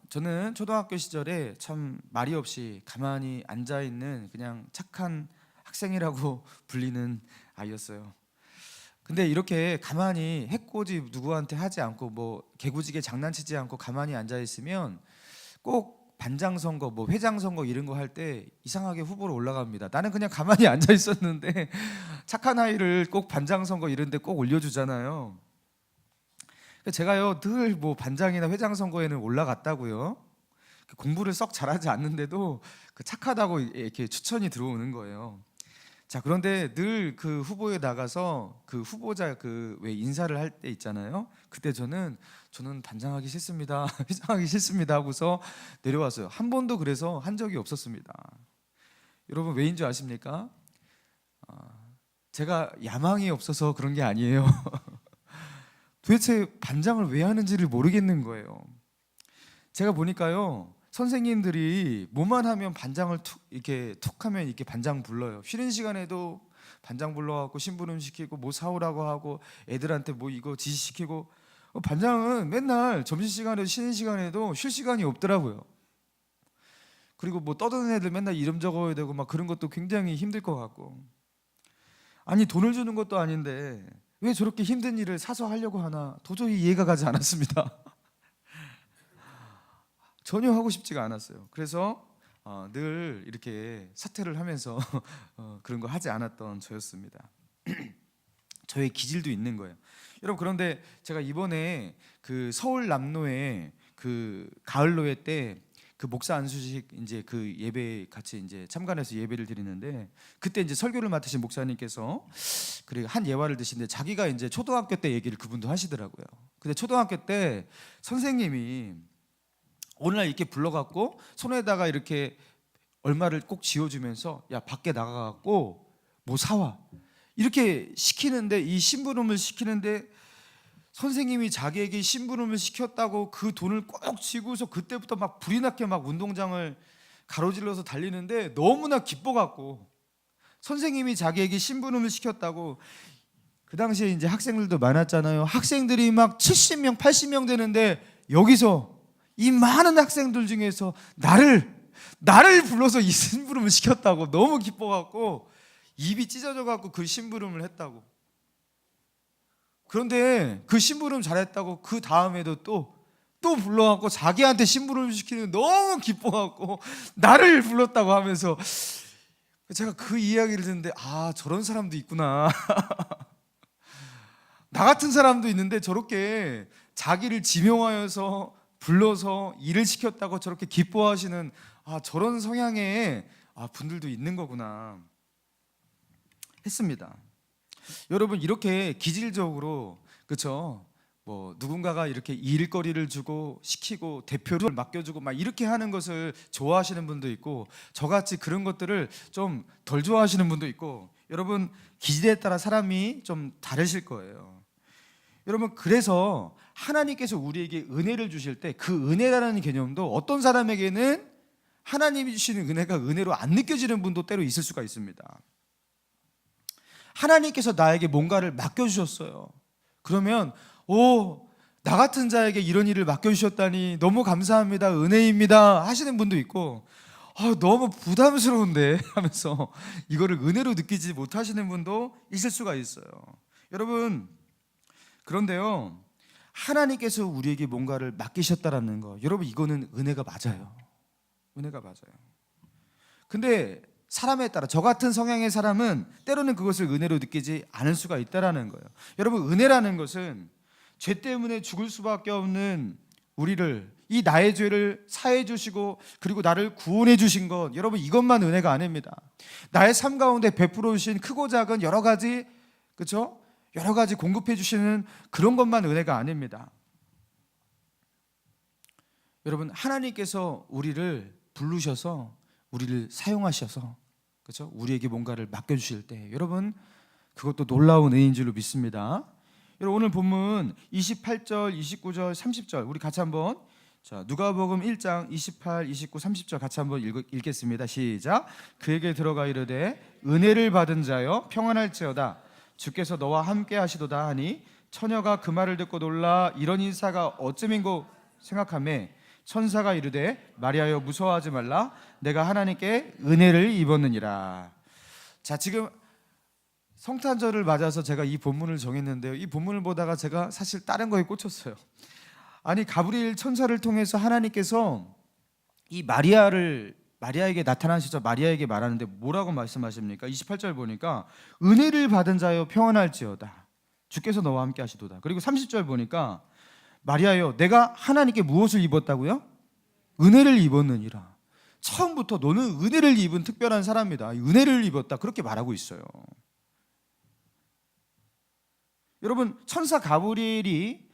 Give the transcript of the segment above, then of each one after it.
저는 초등학교 시절에 참 말이 없이 가만히 앉아 있는 그냥 착한 학생이라고 불리는 아이였어요. 근데 이렇게 가만히 해코지 누구한테 하지 않고 뭐 개구지게 장난치지 않고 가만히 앉아 있으면 꼭 반장 선거, 뭐 회장 선거 이런 거 할 때 이상하게 후보로 올라갑니다. 나는 그냥 가만히 앉아 있었는데 착한 아이를 꼭 반장 선거 이런 데 꼭 올려주잖아요. 제가요 늘 뭐 반장이나 회장 선거에는 올라갔다고요. 공부를 썩 잘하지 않는데도 그 착하다고 이렇게 추천이 들어오는 거예요. 자, 그런데 늘 그 후보에 나가서 그 후보자 그 왜 인사를 할 때 있잖아요. 그때 저는 반장하기 싫습니다. 회장하기 싫습니다 하고서 내려왔어요. 한 번도 그래서 한 적이 없었습니다. 여러분 왜인 줄 아십니까? 제가 야망이 없어서 그런 게 아니에요. 도대체 반장을 왜 하는지를 모르겠는 거예요. 제가 보니까요 선생님들이 뭐만 하면 반장을 이렇게 툭 하면 이렇게 반장 불러요. 쉬는 시간에도 반장 불러갖고 심부름 시키고 뭐 사오라고 하고 애들한테 뭐 이거 지시시키고. 반장은 맨날 점심시간에도 쉬는 시간에도 쉴 시간이 없더라고요. 그리고 뭐 떠드는 애들 맨날 이름 적어야 되고 막 그런 것도 굉장히 힘들 것 같고. 아니 돈을 주는 것도 아닌데 왜 저렇게 힘든 일을 사서 하려고 하나 도저히 이해가 가지 않았습니다. 전혀 하고 싶지가 않았어요. 그래서 늘 이렇게 사퇴를 하면서 그런 거 하지 않았던 저였습니다. 저의 기질도 있는 거예요. 여러분 그런데 제가 이번에 그 서울 남로에 그 가을로회 때 그 목사 안수식 이제 그 예배 같이 이제 참관해서 예배를 드리는데 그때 이제 설교를 맡으신 목사님께서 그리고 한 예화를 드시는데 자기가 이제 초등학교 때 얘기를 그분도 하시더라고요. 근데 초등학교 때 선생님이 어느 날 이렇게 불러갖고 손에다가 이렇게 얼마를 꼭 쥐어주면서 야 밖에 나가갖고 뭐 사와 이렇게 시키는데 이 심부름을 시키는데 선생님이 자기에게 심부름을 시켰다고 그 돈을 꼭 쥐고서 그때부터 막 불이 나게 막 운동장을 가로질러서 달리는데 너무나 기뻐갖고 선생님이 자기에게 심부름을 시켰다고. 그 당시에 이제 학생들도 많았잖아요. 학생들이 막 70명 80명 되는데 여기서 이 많은 학생들 중에서 나를 불러서 이 심부름을 시켰다고 너무 기뻐갖고 입이 찢어져갖고 그 심부름을 했다고. 그런데 그 심부름 잘했다고 그 다음에도 또 불러갖고 자기한테 심부름 시키는 너무 기뻐갖고 나를 불렀다고 하면서 제가 그 이야기를 듣는데 저런 사람도 있구나. 나 같은 사람도 있는데 저렇게 자기를 지명하여서 불러서 일을 시켰다고 저렇게 기뻐하시는 저런 성향의 분들도 있는 거구나 했습니다. 여러분 이렇게 기질적으로 그렇죠? 뭐 누군가가 이렇게 일거리를 주고 시키고 대표를 맡겨주고 막 이렇게 하는 것을 좋아하시는 분도 있고 저같이 그런 것들을 좀 덜 좋아하시는 분도 있고 여러분 기질에 따라 사람이 좀 다르실 거예요. 여러분 그래서 하나님께서 우리에게 은혜를 주실 때 그 은혜라는 개념도 어떤 사람에게는 하나님이 주시는 은혜가 은혜로 안 느껴지는 분도 때로 있을 수가 있습니다. 하나님께서 나에게 뭔가를 맡겨주셨어요. 그러면 나 같은 자에게 이런 일을 맡겨주셨다니 너무 감사합니다, 은혜입니다 하시는 분도 있고 너무 부담스러운데 하면서 이거를 은혜로 느끼지 못하시는 분도 있을 수가 있어요. 여러분 그런데요 하나님께서 우리에게 뭔가를 맡기셨다라는 거 여러분 이거는 은혜가 맞아요. 은혜가 맞아요. 근데 사람에 따라 저 같은 성향의 사람은 때로는 그것을 은혜로 느끼지 않을 수가 있다라는 거예요. 여러분 은혜라는 것은 죄 때문에 죽을 수밖에 없는 우리를 이 나의 죄를 사해 주시고 그리고 나를 구원해 주신 것 여러분 이것만 은혜가 아닙니다. 나의 삶 가운데 베풀어 주신 크고 작은 여러 가지 그렇죠? 여러 가지 공급해 주시는 그런 것만 은혜가 아닙니다. 여러분 하나님께서 우리를 부르셔서 우리를 사용하셔서 그렇죠? 우리에게 뭔가를 맡겨주실 때 여러분 그것도 놀라운 은혜인 줄로 믿습니다. 여러분 오늘 본문 28절, 29절, 30절 우리 같이 한번 누가복음 1장 28, 29, 30절 같이 한번 읽겠습니다. 시작. 그에게 들어가 이르되 은혜를 받은 자여 평안할지어다 주께서 너와 함께 하시도다 하니 처녀가 그 말을 듣고 놀라 이런 인사가 어쩌민고 생각하매 천사가 이르되 마리아여 무서워하지 말라 내가 하나님께 은혜를 입었느니라. 자, 지금 성탄절을 맞아서 제가 이 본문을 정했는데요, 이 본문을 보다가 제가 사실 다른 거에 꽂혔어요. 아니, 가브리엘 천사를 통해서 하나님께서 이 마리아에게 나타나셔서 마리아에게 말하는데 뭐라고 말씀하십니까? 28절 보니까 은혜를 받은 자여 평안할지어다 주께서 너와 함께 하시도다. 그리고 30절 보니까 마리아여 내가 하나님께 무엇을 입었다고요? 은혜를 입었느니라. 처음부터 너는 은혜를 입은 특별한 사람이다, 은혜를 입었다, 그렇게 말하고 있어요. 여러분, 천사 가브리엘이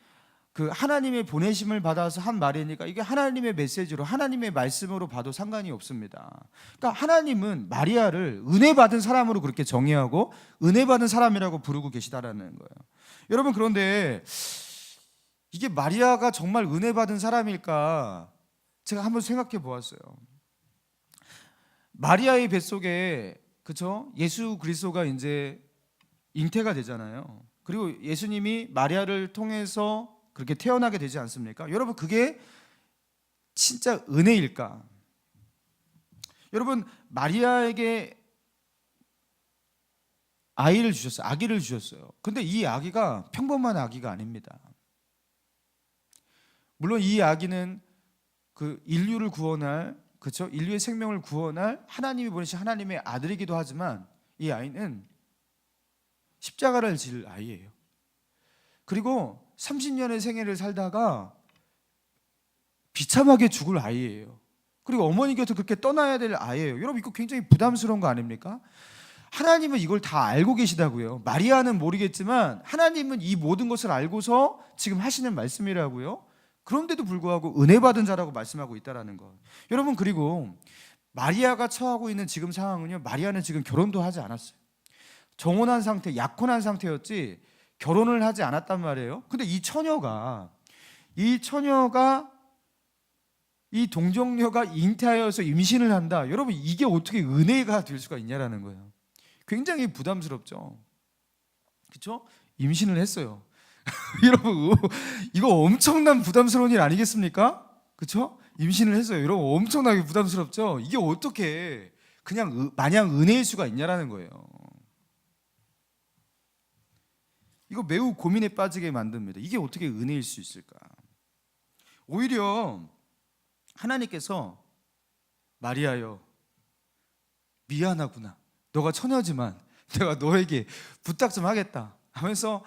그 하나님의 보내심을 받아서 한 말이니까 이게 하나님의 메시지로, 하나님의 말씀으로 봐도 상관이 없습니다. 그러니까 하나님은 마리아를 은혜 받은 사람으로 그렇게 정의하고 은혜 받은 사람이라고 부르고 계시다라는 거예요. 여러분, 그런데 이게 마리아가 정말 은혜 받은 사람일까? 제가 한번 생각해 보았어요. 마리아의 뱃속에, 그렇죠? 예수 그리스도가 이제 잉태가 되잖아요. 그리고 예수님이 마리아를 통해서 그렇게 태어나게 되지 않습니까? 여러분, 그게 진짜 은혜일까? 여러분, 마리아에게 아기를 주셨어요. 근데 이 아기가 평범한 아기가 아닙니다. 물론 이 아기는 그 인류를 구원할, 그렇죠? 인류의 생명을 구원할 하나님이 보내신 하나님의 아들이기도 하지만 이 아이는 십자가를 질 아이예요. 그리고 30년의 생애를 살다가 비참하게 죽을 아이예요. 그리고 어머니 곁을 그렇게 떠나야 될 아이예요. 여러분, 이거 굉장히 부담스러운 거 아닙니까? 하나님은 이걸 다 알고 계시다고요. 마리아는 모르겠지만 하나님은 이 모든 것을 알고서 지금 하시는 말씀이라고요. 그런데도 불구하고 은혜 받은 자라고 말씀하고 있다라는 것. 여러분, 그리고 마리아가 처하고 있는 지금 상황은요, 마리아는 지금 결혼도 하지 않았어요. 정혼한 상태, 약혼한 상태였지 결혼을 하지 않았단 말이에요. 근데 이 처녀가 이 동정녀가 잉태하여서 임신을 한다. 여러분, 이게 어떻게 은혜가 될 수가 있냐라는 거예요. 굉장히 부담스럽죠. 그렇죠? 임신을 했어요. 여러분, 이거 엄청난 부담스러운 일 아니겠습니까? 그렇죠? 임신을 했어요. 여러분, 엄청나게 부담스럽죠? 이게 어떻게 그냥 마냥 은혜일 수가 있냐라는 거예요. 이거 매우 고민에 빠지게 만듭니다. 이게 어떻게 은혜일 수 있을까? 오히려 하나님께서 마리아여 미안하구나, 너가 처녀지만 내가 너에게 부탁 좀 하겠다 하면서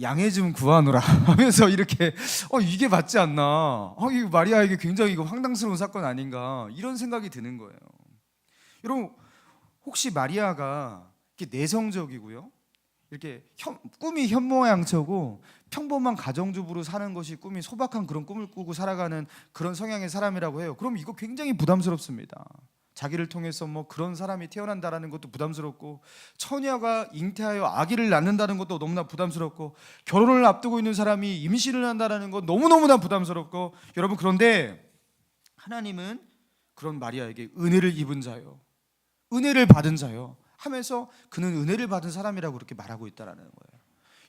양해 좀 구하노라 하면서 이렇게 이게 맞지 않나? 이거 마리아에게 굉장히 이거 황당스러운 사건 아닌가? 이런 생각이 드는 거예요. 여러분, 혹시 마리아가 이렇게 내성적이고요, 이렇게 꿈이 현모양처고 평범한 가정주부로 사는 것이 꿈이 소박한 그런 꿈을 꾸고 살아가는 그런 성향의 사람이라고 해요. 그럼 이거 굉장히 부담스럽습니다. 자기를 통해서 뭐 그런 사람이 태어난다라는 것도 부담스럽고, 처녀가 잉태하여 아기를 낳는다는 것도 너무나 부담스럽고, 결혼을 앞두고 있는 사람이 임신을 한다는 것 너무너무나 부담스럽고, 여러분, 그런데 하나님은 그런 마리아에게 은혜를 입은 자요, 은혜를 받은 자요 하면서 그는 은혜를 받은 사람이라고 그렇게 말하고 있다라는 거예요.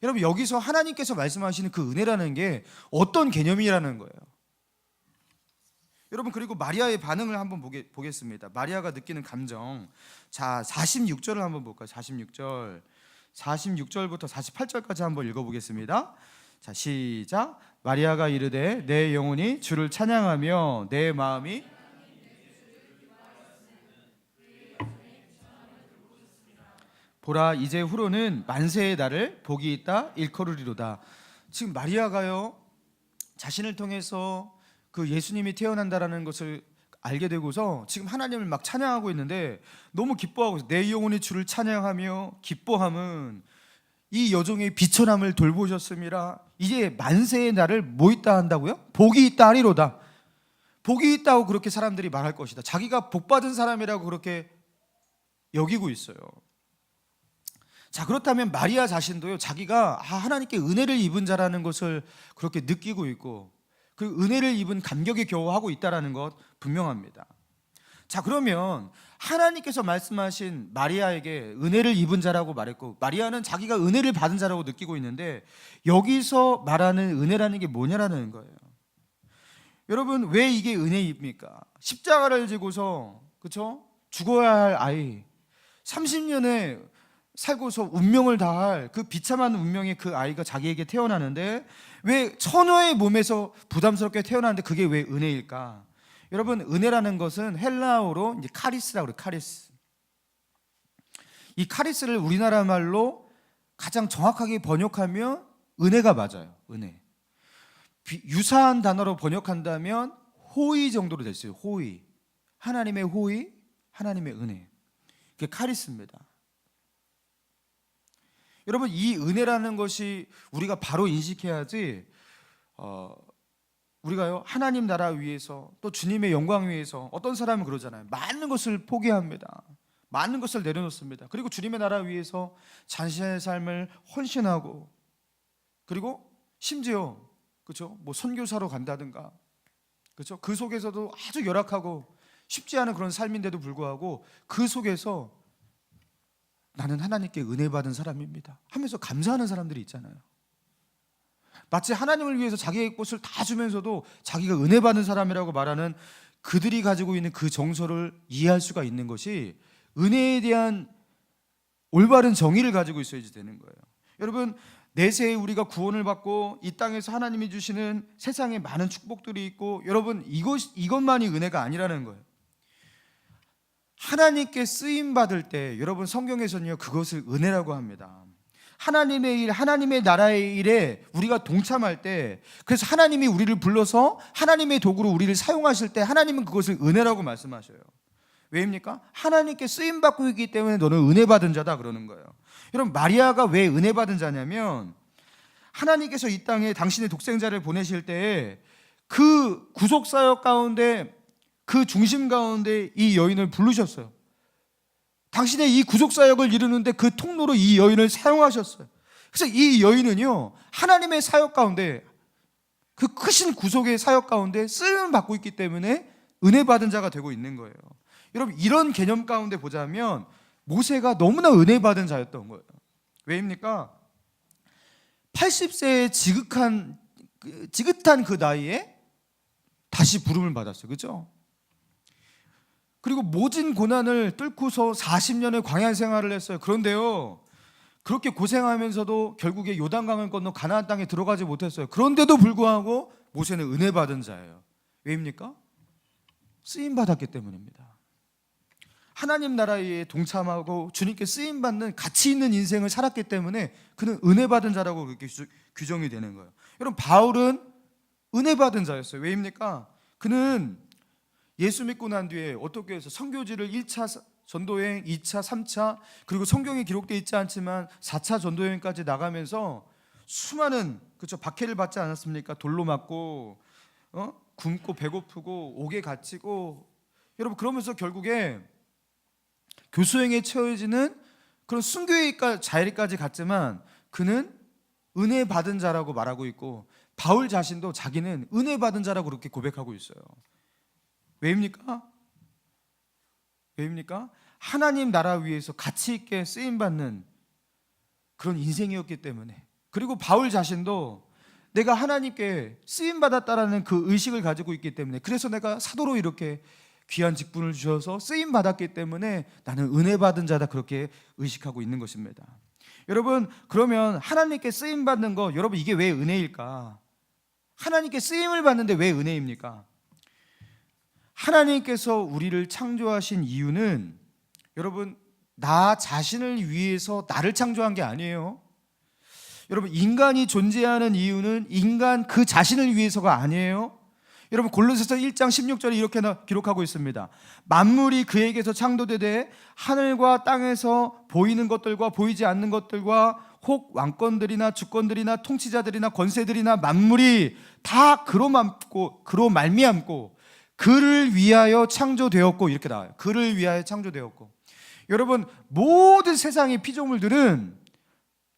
여러분, 여기서 하나님께서 말씀하시는 그 은혜라는 게 어떤 개념이라는 거예요. 여러분, 그리고 마리아의 반응을 한번 보겠습니다. 마리아가 느끼는 감정. 자, 46절을 한번 볼까요? 46절부터 48절까지 한번 읽어보겠습니다. 자, 시작. 마리아가 이르되 내 영혼이 주를 찬양하며 내 마음이 보라 이제 후로는 만세의 날을 복이 있다 일컬으리로다. 지금 마리아가요, 자신을 통해서 그 예수님이 태어난다라는 것을 알게 되고서 지금 하나님을 막 찬양하고 있는데 너무 기뻐하고 있어요. 내 영혼이 주를 찬양하며 기뻐함은 이 여종의 비천함을 돌보셨음이라. 이제 만세의 날을 뭐 있다 한다고요? 복이 있다 하리로다. 복이 있다고 그렇게 사람들이 말할 것이다. 자기가 복받은 사람이라고 그렇게 여기고 있어요. 자, 그렇다면 마리아 자신도요, 자기가 하나님께 은혜를 입은 자라는 것을 그렇게 느끼고 있고 그 은혜를 입은 감격에 겨워하고 있다는 것 분명합니다. 자, 그러면 하나님께서 말씀하신 마리아에게 은혜를 입은 자라고 말했고, 마리아는 자기가 은혜를 받은 자라고 느끼고 있는데 여기서 말하는 은혜라는 게 뭐냐라는 거예요. 여러분, 왜 이게 은혜입니까? 십자가를 지고서, 그렇죠? 죽어야 할 아이, 30년에 살고서 운명을 다할 그 비참한 운명의 그 아이가 자기에게 태어나는데, 왜 처녀의 몸에서 부담스럽게 태어나는데 그게 왜 은혜일까? 여러분, 은혜라는 것은 헬라어로 이제 카리스라고 그래요. 카리스. 이 카리스를 우리나라 말로 가장 정확하게 번역하면 은혜가 맞아요. 은혜. 유사한 단어로 번역한다면 호의 정도로 됐어요. 호의. 하나님의 호의, 하나님의 은혜. 그게 카리스입니다. 여러분, 이 은혜라는 것이 우리가 바로 인식해야지, 우리가요, 하나님 나라 위해서, 또 주님의 영광 위해서, 어떤 사람은 그러잖아요. 많은 것을 포기합니다. 많은 것을 내려놓습니다. 그리고 주님의 나라 위해서 자신의 삶을 헌신하고, 그리고 심지어, 그렇죠, 뭐 선교사로 간다든가, 그렇죠, 그 속에서도 아주 열악하고 쉽지 않은 그런 삶인데도 불구하고 그 속에서 나는 하나님께 은혜 받은 사람입니다 하면서 감사하는 사람들이 있잖아요. 마치 하나님을 위해서 자기의 것을 다 주면서도 자기가 은혜 받은 사람이라고 말하는 그들이 가지고 있는 그 정서를 이해할 수가 있는 것이 은혜에 대한 올바른 정의를 가지고 있어야지 되는 거예요. 여러분, 내세에 우리가 구원을 받고 이 땅에서 하나님이 주시는 세상에 많은 축복들이 있고, 여러분, 이것만이 은혜가 아니라는 거예요. 하나님께 쓰임 받을 때, 여러분, 성경에서는요 그것을 은혜라고 합니다. 하나님의 일, 하나님의 나라의 일에 우리가 동참할 때, 그래서 하나님이 우리를 불러서 하나님의 도구로 우리를 사용하실 때 하나님은 그것을 은혜라고 말씀하셔요. 왜입니까? 하나님께 쓰임 받고 있기 때문에 너는 은혜 받은 자다 그러는 거예요. 여러분, 마리아가 왜 은혜 받은 자냐면, 하나님께서 이 땅에 당신의 독생자를 보내실 때 그 구속사역 가운데, 그 중심 가운데 이 여인을 부르셨어요. 당신의 이 구속사역을 이루는데 그 통로로 이 여인을 사용하셨어요. 그래서 이 여인은요, 하나님의 사역 가운데, 그 크신 구속의 사역 가운데 쓰임을 받고 있기 때문에 은혜 받은 자가 되고 있는 거예요. 여러분, 이런 개념 가운데 보자면 모세가 너무나 은혜 받은 자였던 거예요. 왜입니까? 80세의 지긋한 그 나이에 다시 부름을 받았어요. 그렇죠? 그리고 모진 고난을 뚫고서 40년의 광야 생활을 했어요. 그런데요, 그렇게 고생하면서도 결국에 요단강을 건너 가나안 땅에 들어가지 못했어요. 그런데도 불구하고 모세는 은혜 받은 자예요. 왜입니까? 쓰임 받았기 때문입니다. 하나님 나라에 동참하고 주님께 쓰임 받는 가치 있는 인생을 살았기 때문에 그는 은혜 받은 자라고 그렇게 규정이 되는 거예요. 여러분, 바울은 은혜 받은 자였어요. 왜입니까? 그는 예수 믿고 난 뒤에 어떻게 해서 선교지를 1차 전도여행, 2차, 3차, 그리고 성경에 기록되어 있지 않지만 4차 전도여행까지 나가면서 수많은, 그렇죠, 박해를 받지 않았습니까? 돌로 맞고, 굶고 배고프고 옥에 갇히고, 여러분, 그러면서 결국에 교수행에 처해지는 그런 순교의 자리까지 갔지만 그는 은혜 받은 자라고 말하고 있고, 바울 자신도 자기는 은혜 받은 자라고 그렇게 고백하고 있어요. 왜입니까? 왜입니까? 하나님 나라 위에서 가치 있게 쓰임받는 그런 인생이었기 때문에. 그리고 바울 자신도 내가 하나님께 쓰임받았다라는 그 의식을 가지고 있기 때문에, 그래서 내가 사도로 이렇게 귀한 직분을 주셔서 쓰임받았기 때문에 나는 은혜 받은 자다, 그렇게 의식하고 있는 것입니다. 여러분, 그러면 하나님께 쓰임받는 거, 여러분, 이게 왜 은혜일까? 하나님께 쓰임을 받는데 왜 은혜입니까? 하나님께서 우리를 창조하신 이유는, 여러분, 나 자신을 위해서 나를 창조한 게 아니에요. 여러분, 인간이 존재하는 이유는 인간 그 자신을 위해서가 아니에요. 여러분, 골로새서 1장 16절에 이렇게 기록하고 있습니다. 만물이 그에게서 창조되되 하늘과 땅에서 보이는 것들과 보이지 않는 것들과 혹 왕권들이나 주권들이나 통치자들이나 권세들이나 만물이 다 그로 말미암고 그를 위하여 창조되었고, 이렇게 나와요. 그를 위하여 창조되었고. 여러분, 모든 세상의 피조물들은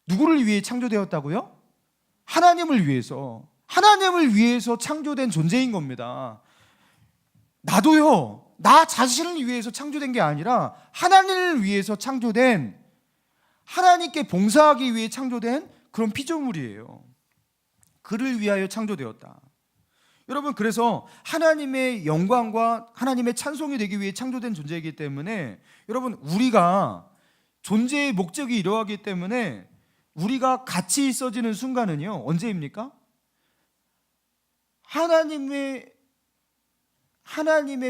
누구를 위해 창조되었다고요? 하나님을 위해서. 하나님을 위해서 창조된 존재인 겁니다. 나도요, 나 자신을 위해서 창조된 게 아니라 하나님을 위해서 창조된, 하나님께 봉사하기 위해 창조된 그런 피조물이에요. 그를 위하여 창조되었다. 여러분, 그래서 하나님의 영광과 하나님의 찬송이 되기 위해 창조된 존재이기 때문에, 여러분, 우리가 존재의 목적이 이러하기 때문에 우리가 같이 있어지는 순간은요, 언제입니까? 하나님의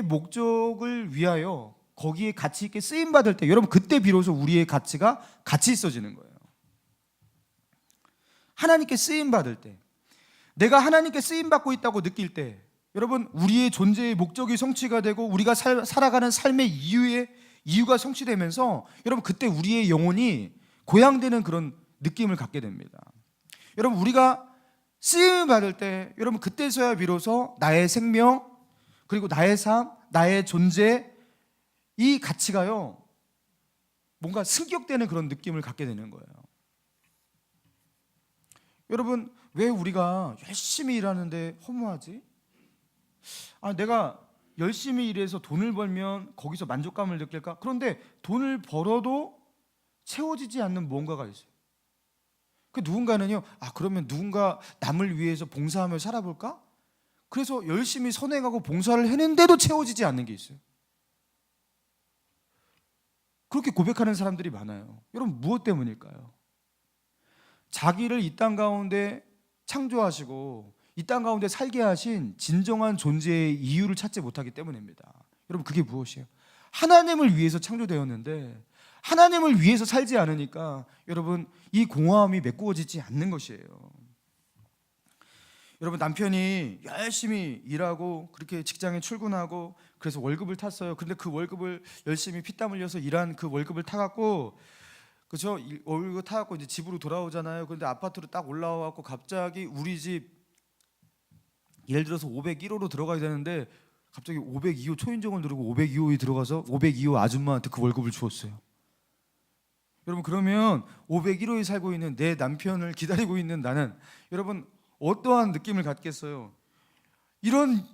목적을 위하여 거기에 가치 있게 쓰임 받을 때, 여러분, 그때 비로소 우리의 가치가 같이 있어지는 거예요. 하나님께 쓰임 받을 때, 내가 하나님께 쓰임 받고 있다고 느낄 때, 여러분, 우리의 존재의 목적이 성취가 되고 우리가 살아가는 삶의 이유가 성취되면서, 여러분, 그때 우리의 영혼이 고양되는 그런 느낌을 갖게 됩니다. 여러분, 우리가 쓰임을 받을 때, 여러분, 그때서야 비로소 나의 생명, 그리고 나의 삶, 나의 존재, 이 가치가요, 뭔가 승격되는 그런 느낌을 갖게 되는 거예요. 여러분, 왜 우리가 열심히 일하는데 허무하지? 내가 열심히 일해서 돈을 벌면 거기서 만족감을 느낄까? 그런데 돈을 벌어도 채워지지 않는 무언가가 있어요. 그 누군가는요, 그러면 누군가 남을 위해서 봉사하며 살아볼까? 그래서 열심히 선행하고 봉사를 했는데도 채워지지 않는 게 있어요. 그렇게 고백하는 사람들이 많아요. 여러분, 무엇 때문일까요? 자기를 이 땅 가운데 창조하시고 이 땅 가운데 살게 하신 진정한 존재의 이유를 찾지 못하기 때문입니다. 여러분, 그게 무엇이에요? 하나님을 위해서 창조되었는데 하나님을 위해서 살지 않으니까, 여러분, 이 공허함이 메꾸어지지 않는 것이에요. 여러분, 남편이 열심히 일하고 그렇게 직장에 출근하고 그래서 월급을 탔어요. 근데 그 월급을 열심히 피땀 흘려서 일한 그 월급을 타갖고, 그렇죠? 월급 타갖고 이제 집으로 돌아오잖아요. 그런데 아파트로 딱 올라와갖고 갑자기 우리 집, 예를 들어서 501호로 들어가야 되는데 갑자기 502호 초인종을 누르고 502호에 들어가서 502호 아줌마한테 그 월급을 주었어요. 여러분, 그러면 501호에 살고 있는 내 남편을 기다리고 있는 나는, 여러분, 어떠한 느낌을 갖겠어요? 이런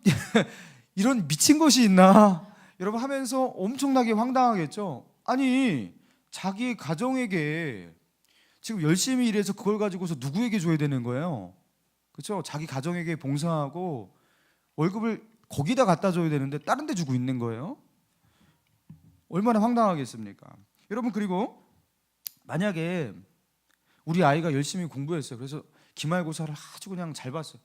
미친 것이 있나? 여러분, 하면서 엄청나게 황당하겠죠? 아니, 자기 가정에게 지금 열심히 일해서 그걸 가지고서 누구에게 줘야 되는 거예요? 그렇죠? 자기 가정에게 봉사하고 월급을 거기다 갖다 줘야 되는데 다른 데 주고 있는 거예요? 얼마나 황당하겠습니까? 여러분, 그리고 만약에 우리 아이가 열심히 공부했어요. 그래서 기말고사를 아주 그냥 잘 봤어요.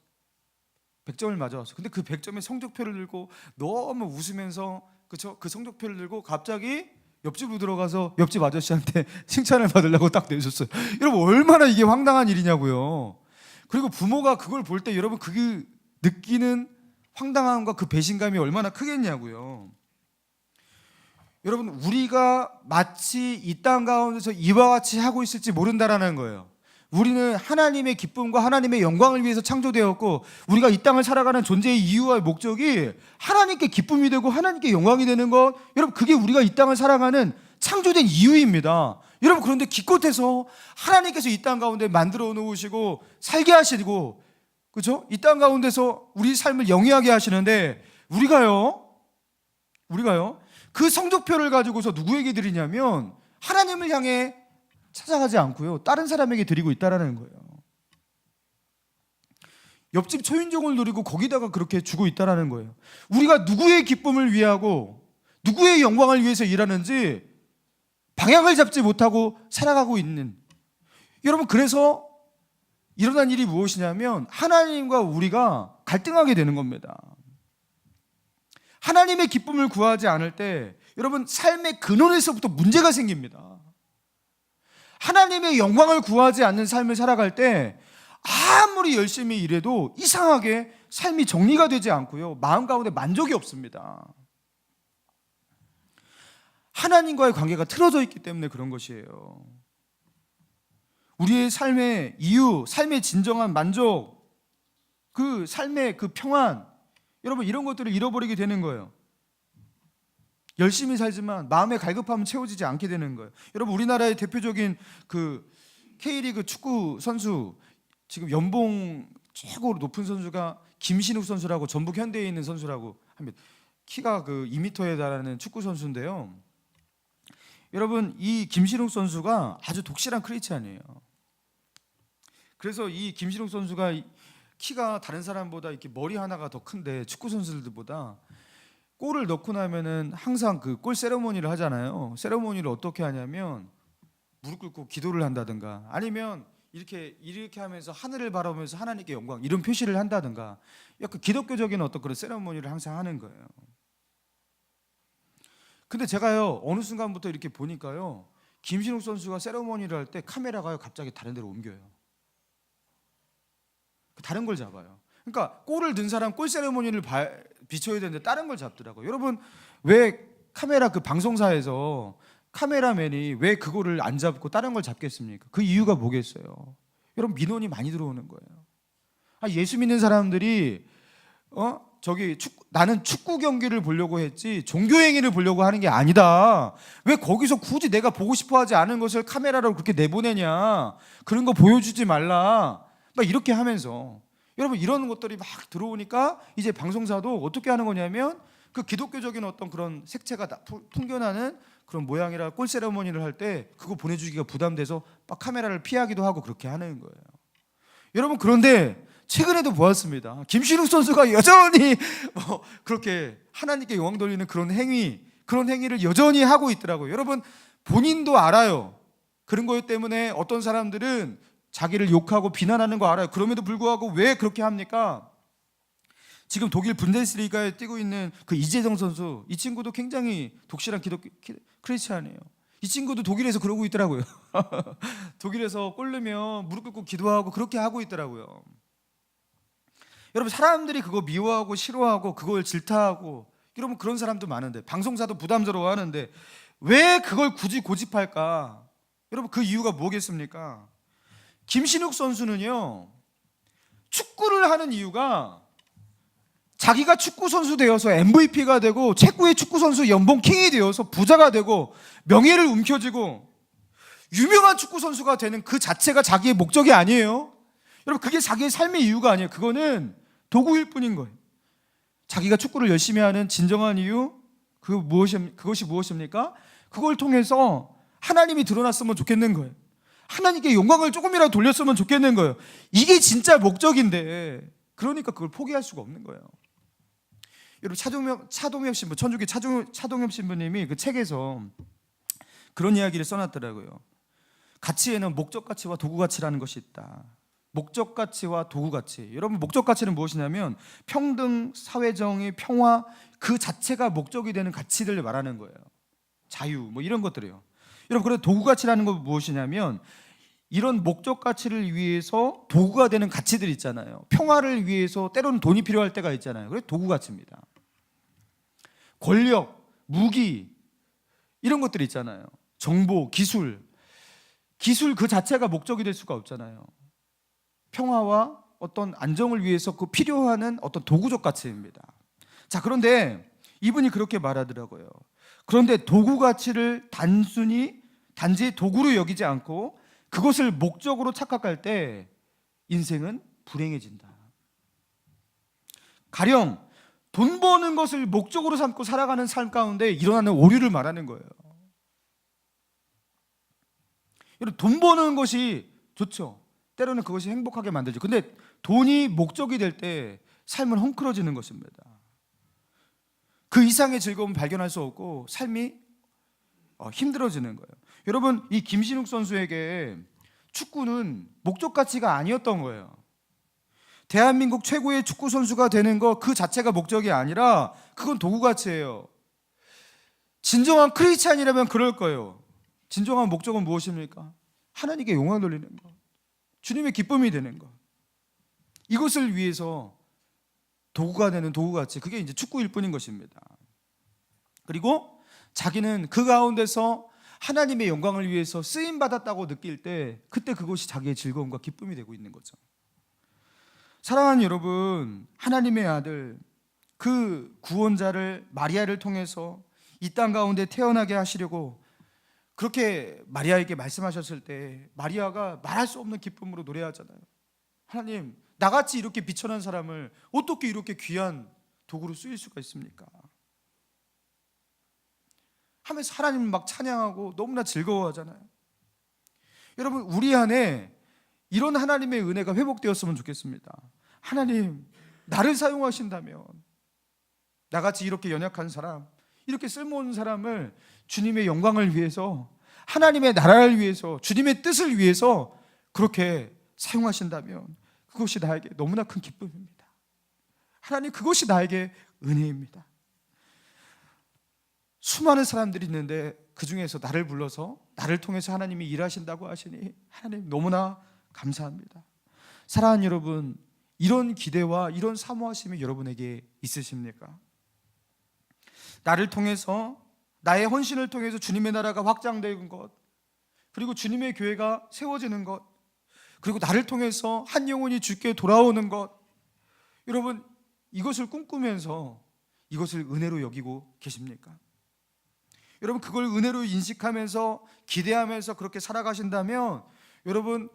100점을 맞아왔어요. 근데 그 100점의 성적표를 들고 너무 웃으면서, 그렇죠? 그 성적표를 들고 갑자기 옆집으로 들어가서 옆집 아저씨한테 칭찬을 받으려고 딱 내줬어요. 여러분, 얼마나 이게 황당한 일이냐고요. 그리고 부모가 그걸 볼 때, 여러분, 그게 느끼는 황당함과 그 배신감이 얼마나 크겠냐고요. 여러분, 우리가 마치 이 땅 가운데서 이와 같이 하고 있을지 모른다라는 거예요. 우리는 하나님의 기쁨과 하나님의 영광을 위해서 창조되었고, 우리가 이 땅을 살아가는 존재의 이유와 목적이 하나님께 기쁨이 되고 하나님께 영광이 되는 것, 여러분, 그게 우리가 이 땅을 살아가는 창조된 이유입니다. 여러분, 그런데 기껏해서 하나님께서 이 땅 가운데 만들어 놓으시고 살게 하시고, 그렇죠? 이 땅 가운데서 우리 삶을 영위하게 하시는데, 우리가요 그 성적표를 가지고서 누구에게 드리냐면 하나님을 향해 찾아가지 않고요, 다른 사람에게 드리고 있다라는 거예요. 옆집 초인종을 누리고 거기다가 그렇게 주고 있다라는 거예요. 우리가 누구의 기쁨을 위하고 누구의 영광을 위해서 일하는지 방향을 잡지 못하고 살아가고 있는, 여러분, 그래서 일어난 일이 무엇이냐면 하나님과 우리가 갈등하게 되는 겁니다. 하나님의 기쁨을 구하지 않을 때, 여러분, 삶의 근원에서부터 문제가 생깁니다. 하나님의 영광을 구하지 않는 삶을 살아갈 때 아무리 열심히 일해도 이상하게 삶이 정리가 되지 않고요, 마음 가운데 만족이 없습니다. 하나님과의 관계가 틀어져 있기 때문에 그런 것이에요. 우리의 삶의 이유, 삶의 진정한 만족, 그 삶의 그 평안, 여러분, 이런 것들을 잃어버리게 되는 거예요. 열심히 살지만 마음의 갈급함은 채워지지 않게 되는 거예요. 여러분, 우리나라의 대표적인 그 K리그 축구 선수, 지금 연봉 최고로 높은 선수가 김신욱 선수라고, 전북 현대에 있는 선수라고 합니다. 키가 그 2m에 달하는 축구 선수인데요. 여러분, 이 김신욱 선수가 아주 독실한 크리스찬이에요. 그래서 이 김신욱 선수가 키가 다른 사람보다 이렇게 머리 하나가 더 큰데 축구 선수들보다 골을 넣고 나면은 항상 그 골 세레모니를 하잖아요. 세레모니를 어떻게 하냐면 무릎 꿇고 기도를 한다든가 아니면 이렇게 하면서 하늘을 바라보면서 하나님께 영광 이런 표시를 한다든가 약간 기독교적인 어떤 그런 세레모니를 항상 하는 거예요. 근데 제가요 어느 순간부터 이렇게 보니까요 김신욱 선수가 세레모니를 할 때 카메라가 갑자기 다른 데로 옮겨요. 다른 걸 잡아요. 그러니까 골을 든 사람 골 세레모니를 비춰야 되는데 다른 걸 잡더라고요. 여러분 왜 카메라 그 방송사에서 카메라맨이 왜 그거를 안 잡고 다른 걸 잡겠습니까? 그 이유가 뭐겠어요? 여러분 민원이 많이 들어오는 거예요. 예수 믿는 사람들이 나는 축구 경기를 보려고 했지 종교 행위를 보려고 하는 게 아니다. 왜 거기서 굳이 내가 보고 싶어하지 않은 것을 카메라로 그렇게 내보내냐? 그런 거 보여주지 말라. 막 이렇게 하면서 여러분 이런 것들이 막 들어오니까 이제 방송사도 어떻게 하는 거냐면 그 기독교적인 어떤 그런 색채가 풍겨나는 그런 모양이라 골 세레모니를 할 때 그거 보내주기가 부담돼서 막 카메라를 피하기도 하고 그렇게 하는 거예요. 여러분 그런데 최근에도 보았습니다. 김신욱 선수가 여전히 그렇게 하나님께 영광 돌리는 그런 행위를 여전히 하고 있더라고요. 여러분 본인도 알아요. 그런 것 때문에 어떤 사람들은 자기를 욕하고 비난하는 거 알아요. 그럼에도 불구하고 왜 그렇게 합니까? 지금 독일 분데스리가에 뛰고 있는 그 이재성 선수, 이 친구도 굉장히 독실한 크리스찬이에요. 이 친구도 독일에서 그러고 있더라고요. 독일에서 골 넣으면 무릎 꿇고 기도하고 그렇게 하고 있더라고요. 여러분 사람들이 그거 미워하고 싫어하고 그걸 질타하고 여러분 그런 사람도 많은데 방송사도 부담스러워하는데 왜 그걸 굳이 고집할까? 여러분 그 이유가 뭐겠습니까? 김신욱 선수는요 축구를 하는 이유가 자기가 축구 선수 되어서 MVP가 되고 최고의 축구 선수 연봉 킹이 되어서 부자가 되고 명예를 움켜쥐고 유명한 축구 선수가 되는 그 자체가 자기의 목적이 아니에요. 여러분 그게 자기의 삶의 이유가 아니에요. 그거는 도구일 뿐인 거예요. 자기가 축구를 열심히 하는 진정한 이유 그것이 무엇입니까? 그걸 통해서 하나님이 드러났으면 좋겠는 거예요. 하나님께 영광을 조금이라도 돌렸으면 좋겠는 거예요. 이게 진짜 목적인데 그러니까 그걸 포기할 수가 없는 거예요. 여러분 차동엽 신부 천주교 차동엽 신부님이 그 책에서 그런 이야기를 써놨더라고요. 가치에는 목적 가치와 도구 가치라는 것이 있다. 목적 가치와 도구 가치. 여러분 목적 가치는 무엇이냐면 평등, 사회정의, 평화 그 자체가 목적이 되는 가치들을 말하는 거예요. 자유 뭐 이런 것들이요. 여러분 그래서 도구 가치라는 건 무엇이냐면 이런 목적 가치를 위해서 도구가 되는 가치들 있잖아요. 평화를 위해서 때로는 돈이 필요할 때가 있잖아요. 그래서 도구 가치입니다. 권력, 무기 이런 것들 있잖아요. 정보, 기술 그 자체가 목적이 될 수가 없잖아요. 평화와 어떤 안정을 위해서 그 필요한 어떤 도구적 가치입니다. 자, 그런데 이분이 그렇게 말하더라고요. 그런데 도구 가치를 단지 도구로 여기지 않고 그것을 목적으로 착각할 때 인생은 불행해진다. 가령 돈 버는 것을 목적으로 삼고 살아가는 삶 가운데 일어나는 오류를 말하는 거예요. 여러분 돈 버는 것이 좋죠. 때로는 그것이 행복하게 만들죠. 근데 돈이 목적이 될 때 삶은 헝클어지는 것입니다. 그 이상의 즐거움을 발견할 수 없고 삶이 힘들어지는 거예요. 여러분 이 김신욱 선수에게 축구는 목적 가치가 아니었던 거예요. 대한민국 최고의 축구 선수가 되는 거 그 자체가 목적이 아니라 그건 도구 가치예요. 진정한 크리스찬이라면 그럴 거예요. 진정한 목적은 무엇입니까? 하나님께 영광 돌리는 것, 주님의 기쁨이 되는 것. 이것을 위해서 도구가 되는 도구 가치, 그게 이제 축구일 뿐인 것입니다. 그리고 자기는 그 가운데서 하나님의 영광을 위해서 쓰임 받았다고 느낄 때 그때 그것이 자기의 즐거움과 기쁨이 되고 있는 거죠. 사랑하는 여러분, 하나님의 아들 그 구원자를 마리아를 통해서 이 땅 가운데 태어나게 하시려고 그렇게 마리아에게 말씀하셨을 때 마리아가 말할 수 없는 기쁨으로 노래하잖아요. 하나님, 나같이 이렇게 비천한 사람을 어떻게 이렇게 귀한 도구로 쓰일 수가 있습니까? 하면서 하나님을 막 찬양하고 너무나 즐거워하잖아요. 여러분 우리 안에 이런 하나님의 은혜가 회복되었으면 좋겠습니다. 하나님 나를 사용하신다면, 나같이 이렇게 연약한 사람, 이렇게 쓸모없는 사람을 주님의 영광을 위해서, 하나님의 나라를 위해서, 주님의 뜻을 위해서 그렇게 사용하신다면 그것이 나에게 너무나 큰 기쁨입니다. 하나님, 그것이 나에게 은혜입니다. 수많은 사람들이 있는데 그 중에서 나를 불러서 나를 통해서 하나님이 일하신다고 하시니 하나님 너무나 감사합니다. 사랑하는 여러분, 이런 기대와 이런 사모하심이 여러분에게 있으십니까? 나를 통해서, 나의 헌신을 통해서 주님의 나라가 확장되는 것, 그리고 주님의 교회가 세워지는 것, 그리고 나를 통해서 한 영혼이 주께 돌아오는 것, 여러분 이것을 꿈꾸면서 이것을 은혜로 여기고 계십니까? 여러분 그걸 은혜로 인식하면서 기대하면서 그렇게 살아가신다면 여러분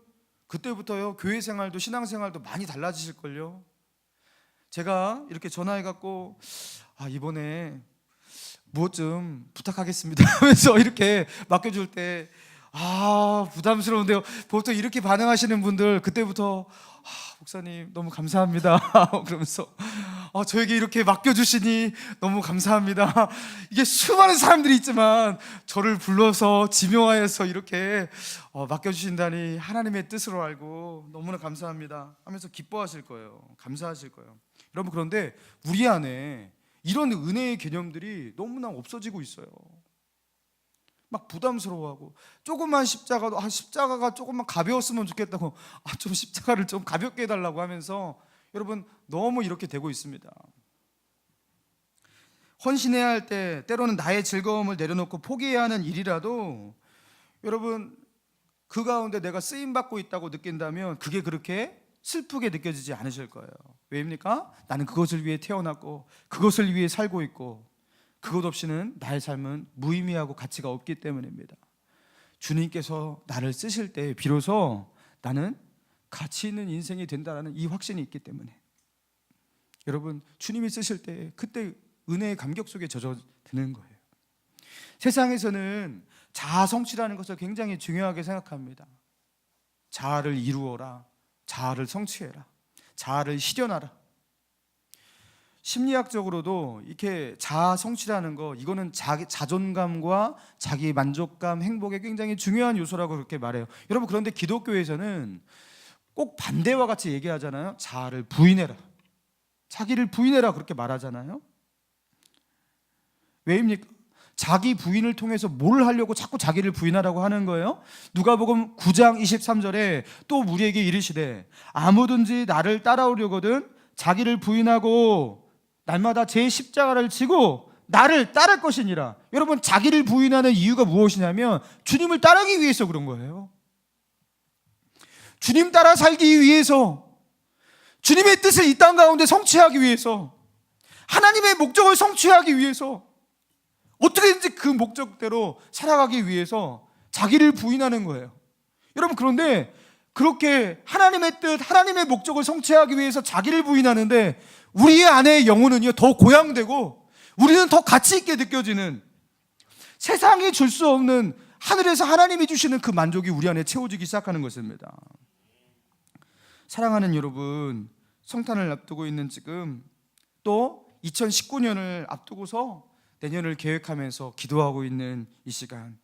그때부터요 교회 생활도 신앙 생활도 많이 달라지실걸요. 제가 이렇게 전화해갖고 이번에 무엇 좀 부탁하겠습니다 하면서 이렇게 맡겨줄 때 부담스러운데요. 보통 이렇게 반응하시는 분들 그때부터 목사님 너무 감사합니다 그러면서 저에게 이렇게 맡겨주시니 너무 감사합니다. 이게 수많은 사람들이 있지만 저를 불러서 지명하여서 이렇게 맡겨주신다니 하나님의 뜻으로 알고 너무나 감사합니다 하면서 기뻐하실 거예요. 감사하실 거예요. 여러분 그런데 우리 안에 이런 은혜의 개념들이 너무나 없어지고 있어요. 막 부담스러워하고, 조그만 십자가도 십자가가 조금만 가벼웠으면 좋겠다고 좀 십자가를 좀 가볍게 해달라고 하면서 여러분 너무 이렇게 되고 있습니다. 헌신해야 할 때 때로는 나의 즐거움을 내려놓고 포기해야 하는 일이라도 여러분 그 가운데 내가 쓰임받고 있다고 느낀다면 그게 그렇게 슬프게 느껴지지 않으실 거예요. 왜입니까? 나는 그것을 위해 태어났고 그것을 위해 살고 있고 그것 없이는 나의 삶은 무의미하고 가치가 없기 때문입니다. 주님께서 나를 쓰실 때 비로소 나는 가치 있는 인생이 된다는 이 확신이 있기 때문에 여러분 주님이 쓰실 때 그때 은혜의 감격 속에 젖어드는 거예요. 세상에서는 자아 성취라는 것을 굉장히 중요하게 생각합니다. 자아를 이루어라, 자아를 성취해라, 자아를 실현하라. 심리학적으로도 이렇게 자아 성취라는 거, 이거는 자존감과 자기 만족감, 행복에 굉장히 중요한 요소라고 그렇게 말해요. 여러분 그런데 기독교에서는 꼭 반대와 같이 얘기하잖아요. 자아를 부인해라, 자기를 부인해라 그렇게 말하잖아요. 왜입니까? 자기 부인을 통해서 뭘 하려고 자꾸 자기를 부인하라고 하는 거예요? 누가복음 9장 23절에 또 우리에게 이르시되 아무든지 나를 따라오려거든 자기를 부인하고 날마다 제 십자가를 지고 나를 따를 것이니라. 여러분 자기를 부인하는 이유가 무엇이냐면 주님을 따르기 위해서 그런 거예요. 주님 따라 살기 위해서, 주님의 뜻을 이 땅 가운데 성취하기 위해서, 하나님의 목적을 성취하기 위해서, 어떻게든지 그 목적대로 살아가기 위해서 자기를 부인하는 거예요. 여러분 그런데 그렇게 하나님의 뜻, 하나님의 목적을 성취하기 위해서 자기를 부인하는데 우리 안의 영혼은요 더 고양되고 우리는 더 가치 있게 느껴지는, 세상이 줄 수 없는 하늘에서 하나님이 주시는 그 만족이 우리 안에 채워지기 시작하는 것입니다. 사랑하는 여러분, 성탄을 앞두고 있는 지금 또 2019년을 앞두고서 내년을 계획하면서 기도하고 있는 이 시간,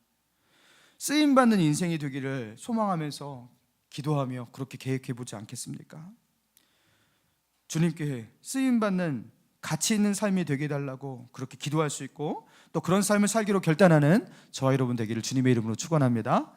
쓰임받는 인생이 되기를 소망하면서 기도하며 그렇게 계획해보지 않겠습니까? 주님께 쓰임받는 가치 있는 삶이 되게 해달라고 그렇게 기도할 수 있고 또 그런 삶을 살기로 결단하는 저와 여러분 되기를 주님의 이름으로 축원합니다.